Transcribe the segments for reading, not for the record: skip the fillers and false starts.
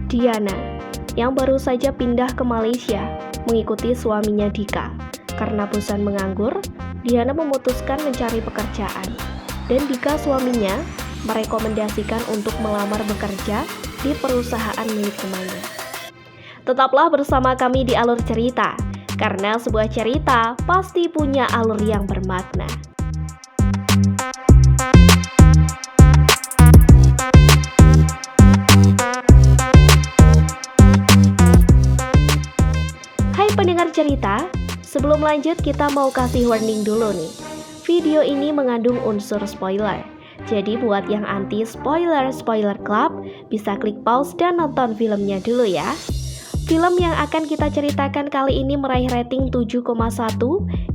Diana, yang baru saja pindah ke Malaysia mengikuti suaminya Dika. Karena bosan menganggur, Diana memutuskan mencari pekerjaan. Dan Dika suaminya merekomendasikan untuk melamar bekerja di perusahaan milik temannya. Tetaplah bersama kami di Alur Cerita, karena sebuah cerita pasti punya alur yang bermakna. Pendengar cerita, sebelum lanjut kita mau kasih warning dulu nih. Video ini mengandung unsur spoiler. Jadi buat yang anti spoiler club, bisa klik pause dan nonton filmnya dulu ya. Film yang akan kita ceritakan kali ini meraih rating 7,1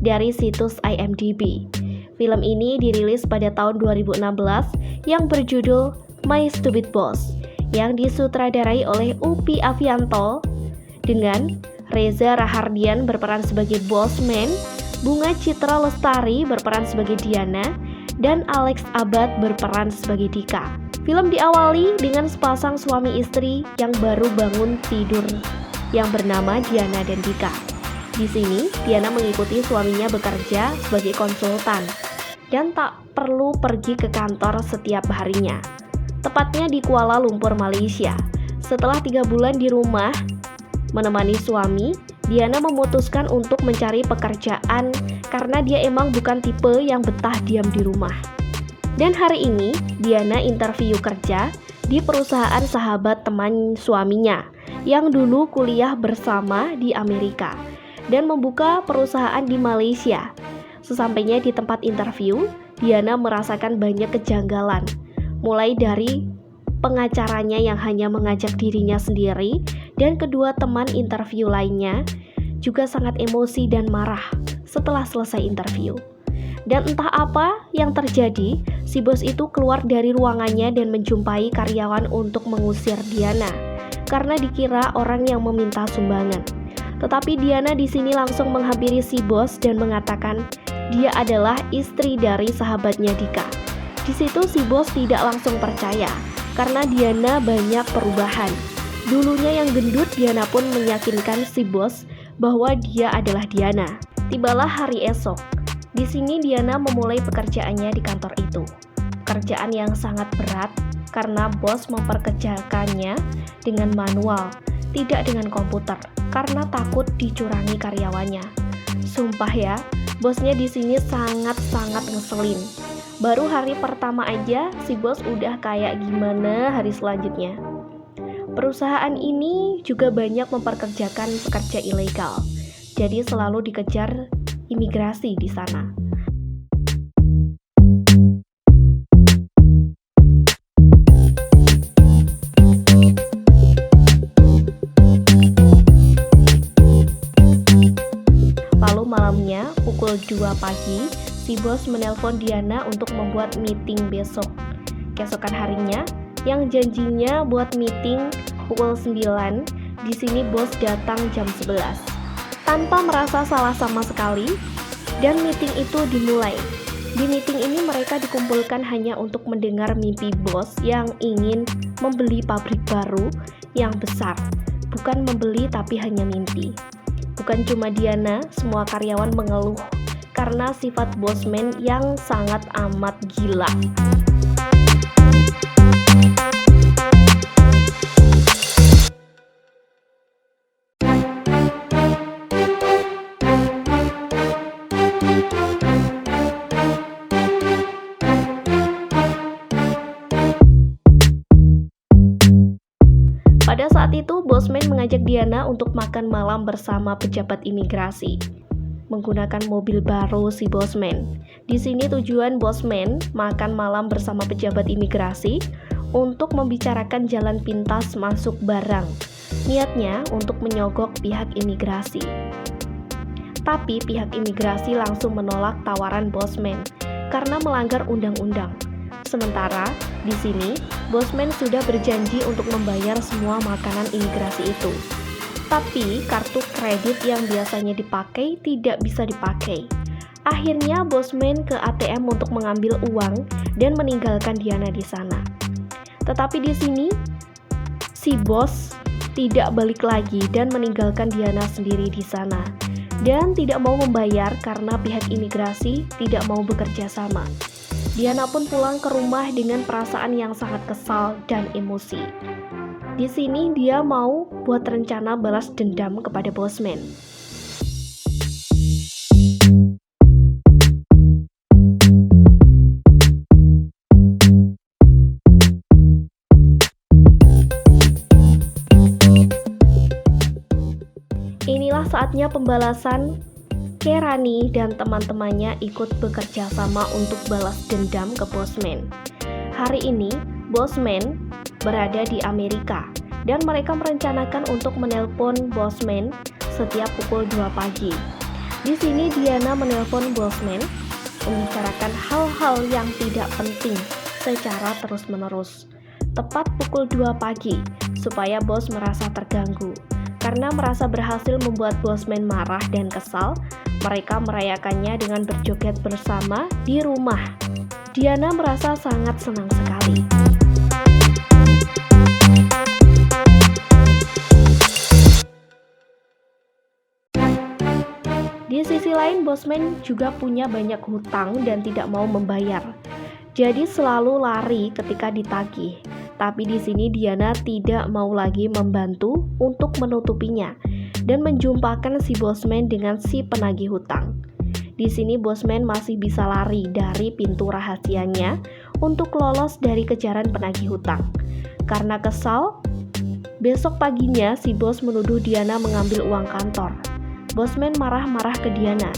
dari situs IMDb. Film ini dirilis pada tahun 2016 yang berjudul My Stupid Boss, yang disutradarai oleh Upi Avianto dengan Reza Rahardian berperan sebagai Bossman, Bunga Citra Lestari berperan sebagai Diana, dan Alex Abad berperan sebagai Dika. Film diawali dengan sepasang suami istri yang baru bangun tidur yang bernama Diana dan Dika. Di sini, Diana mengikuti suaminya bekerja sebagai konsultan dan tak perlu pergi ke kantor setiap harinya. Tepatnya di Kuala Lumpur, Malaysia. Setelah 3 bulan di rumah menemani suami, Diana memutuskan untuk mencari pekerjaan karena dia emang bukan tipe yang betah diam di rumah. Dan hari ini, Diana interview kerja di perusahaan sahabat teman suaminya yang dulu kuliah bersama di Amerika dan membuka perusahaan di Malaysia. Sesampainya di tempat interview, Diana merasakan banyak kejanggalan, mulai dari pengacaranya yang hanya mengajak dirinya sendiri, dan kedua teman interview lainnya juga sangat emosi dan marah setelah selesai interview. Dan entah apa yang terjadi, si bos itu keluar dari ruangannya dan menjumpai karyawan untuk mengusir Diana karena dikira orang yang meminta sumbangan. Tetapi Diana di sini langsung menghampiri si bos dan mengatakan dia adalah istri dari sahabatnya Dika. Di situ si bos tidak langsung percaya karena Diana banyak perubahan. Dulunya yang gendut, Diana pun meyakinkan si bos bahwa dia adalah Diana. Tibalah hari esok. Di sini Diana memulai pekerjaannya di kantor itu. Pekerjaan yang sangat berat karena bos memperkerjakannya dengan manual, tidak dengan komputer, karena takut dicurangi karyawannya. Sumpah ya, bosnya di sini sangat-sangat ngeselin. Baru hari pertama aja si bos udah kayak gimana hari selanjutnya. Perusahaan ini juga banyak memperkerjakan pekerja ilegal, jadi selalu dikejar imigrasi di sana. Lalu malamnya pukul 2 pagi, si bos menelpon Diana untuk membuat meeting besok. Keesokan harinya, yang janjinya buat meeting pukul 9, di sini bos datang jam 11. Tanpa merasa salah sama sekali, dan meeting itu dimulai. Di meeting ini mereka dikumpulkan hanya untuk mendengar mimpi bos yang ingin membeli pabrik baru yang besar. Bukan membeli tapi hanya mimpi. Bukan cuma Diana, semua karyawan mengeluh karena sifat bosman yang sangat amat gila. Pada saat itu, bosman mengajak Diana untuk makan malam bersama pejabat imigrasi. Menggunakan mobil baru si bosman. Di sini tujuan bosman makan malam bersama pejabat imigrasi untuk membicarakan jalan pintas masuk barang. Niatnya untuk menyogok pihak imigrasi. Tapi pihak imigrasi langsung menolak tawaran bosman karena melanggar undang-undang. Sementara di sini, bosman sudah berjanji untuk membayar semua makanan imigrasi itu. Tapi kartu kredit yang biasanya dipakai tidak bisa dipakai. Akhirnya bosman ke ATM untuk mengambil uang dan meninggalkan Diana di sana. Tetapi di sini si bos tidak balik lagi dan meninggalkan Diana sendiri di sana. Dan tidak mau membayar karena pihak imigrasi tidak mau bekerja sama. Diana pun pulang ke rumah dengan perasaan yang sangat kesal dan emosi. Di sini dia mau buat rencana balas dendam kepada Bosman. Inilah saatnya pembalasan. Kerani dan teman-temannya ikut bekerja sama untuk balas dendam ke Bosman. Hari ini, Bosman berada di Amerika dan mereka merencanakan untuk menelpon Bosman setiap pukul 2 pagi. Di sini Diana menelpon Bosman membicarakan hal-hal yang tidak penting secara terus-menerus. Tepat pukul 2 pagi supaya bos merasa terganggu. Karena merasa berhasil membuat Bosman marah dan kesal, mereka merayakannya dengan berjoget bersama di rumah. Diana merasa sangat senang sekali. Di sisi lain, Bosman juga punya banyak hutang dan tidak mau membayar. Jadi selalu lari ketika ditagih. Tapi di sini Diana tidak mau lagi membantu untuk menutupinya dan menjumpakan si Bosman dengan si penagih hutang. Di sini Bosman masih bisa lari dari pintu rahasianya untuk lolos dari kejaran penagih hutang. Karena kesal, besok paginya si bos menuduh Diana mengambil uang kantor. Bosman marah-marah ke Diana.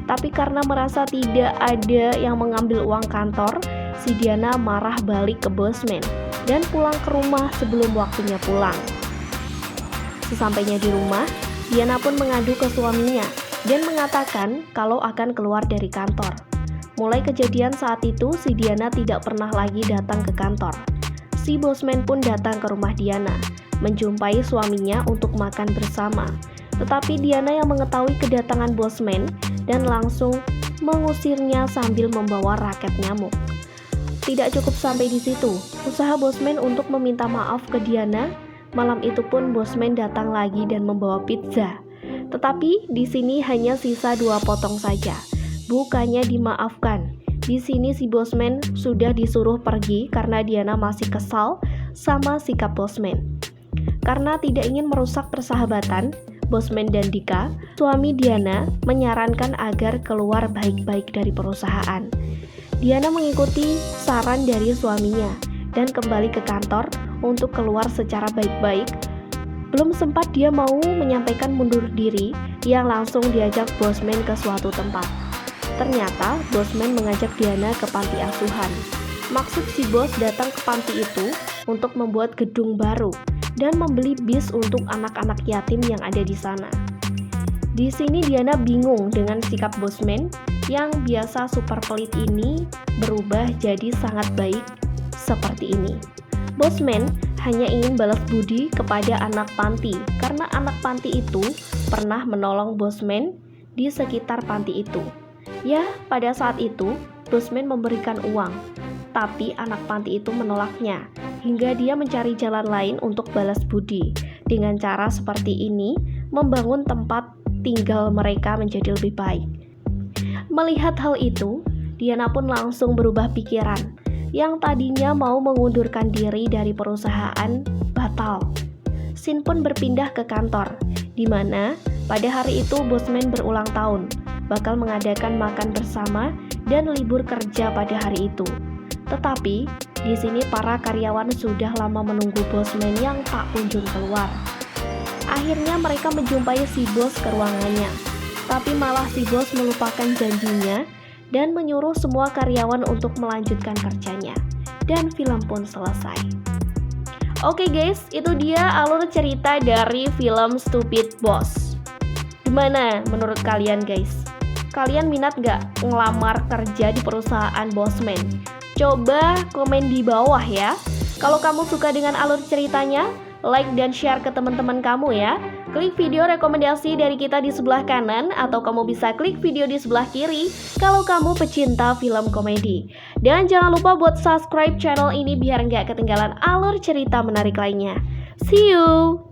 Tapi karena merasa tidak ada yang mengambil uang kantor, si Diana marah balik ke Bosman dan pulang ke rumah sebelum waktunya pulang. Sesampainya di rumah, Diana pun mengadu ke suaminya dan mengatakan kalau akan keluar dari kantor. Mulai kejadian saat itu, si Diana tidak pernah lagi datang ke kantor. Si Bosman pun datang ke rumah Diana, menjumpai suaminya untuk makan bersama. Tetapi Diana yang mengetahui kedatangan Bosman dan langsung mengusirnya sambil membawa raket nyamuk. Tidak cukup sampai di situ, usaha Bosman untuk meminta maaf ke Diana. Malam itu pun Bosman datang lagi dan membawa pizza. Tetapi di sini hanya sisa 2 potong saja. Bukannya dimaafkan. Di sini si Bosman sudah disuruh pergi karena Diana masih kesal sama sikap Bosman. Karena tidak ingin merusak persahabatan, Bosman dan Dika, suami Diana, menyarankan agar keluar baik-baik dari perusahaan. Diana mengikuti saran dari suaminya dan kembali ke kantor untuk keluar secara baik-baik. Belum sempat dia mau menyampaikan mundur diri, yang langsung diajak Bosman ke suatu tempat. Ternyata Bosman mengajak Diana ke panti asuhan. Maksud si bos datang ke panti itu untuk membuat gedung baru dan membeli bis untuk anak-anak yatim yang ada di sana. Di sini Diana bingung dengan sikap Bosman yang biasa super pelit ini berubah jadi sangat baik seperti ini. Bosman hanya ingin balas budi kepada anak panti karena anak panti itu pernah menolong Bosman di sekitar panti itu. Ya, pada saat itu Bosman memberikan uang, tapi anak panti itu menolaknya hingga dia mencari jalan lain untuk balas budi. Dengan cara seperti ini, membangun tempat tinggal mereka menjadi lebih baik. Melihat hal itu, Diana pun langsung berubah pikiran. Yang tadinya mau mengundurkan diri dari perusahaan batal. Sin pun berpindah ke kantor, di mana pada hari itu Bosman berulang tahun, bakal mengadakan makan bersama dan libur kerja pada hari itu. Tetapi di sini para karyawan sudah lama menunggu Bosman yang tak kunjung keluar. Akhirnya mereka menjumpai si bos ke ruangannya. Tapi malah si bos melupakan janjinya dan menyuruh semua karyawan untuk melanjutkan kerjanya. Dan film pun selesai. Oke guys, itu dia alur cerita dari film Stupid Boss. Gimana menurut kalian guys? Kalian minat gak ngelamar kerja di perusahaan Bosman? Coba komen di bawah ya. Kalau kamu suka dengan alur ceritanya, like dan share ke teman-teman kamu ya. Klik video rekomendasi dari kita di sebelah kanan atau kamu bisa klik video di sebelah kiri kalau kamu pecinta film komedi. Dan jangan lupa buat subscribe channel ini biar nggak ketinggalan alur cerita menarik lainnya. See you!